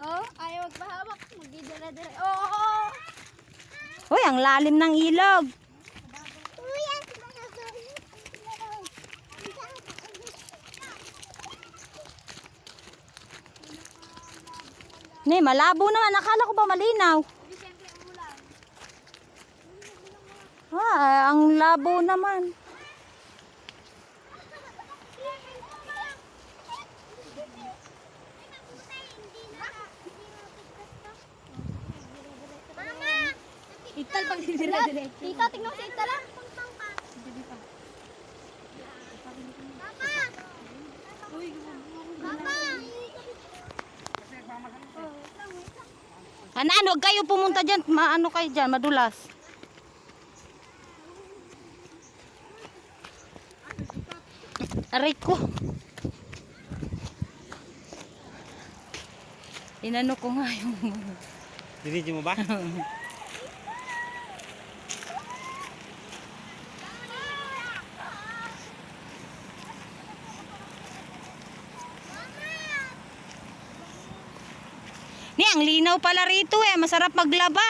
Oh, ayaw magpahawak. Magdidira-dira. Oh! Uy, ang lalim ng ilog. Ne, malabo naman. Nakala ko ba malinaw? Ah, ang labo naman. Ital pag didira-dira. Tita, tingnan mo si Ital lang. Ano, huwag kayo pumunta dyan. Maano kayo dyan, madulas. Aray ko. Inano ko nga yung... Diretso mo ba? Ni, ang linaw pala rito eh. Masarap maglaba.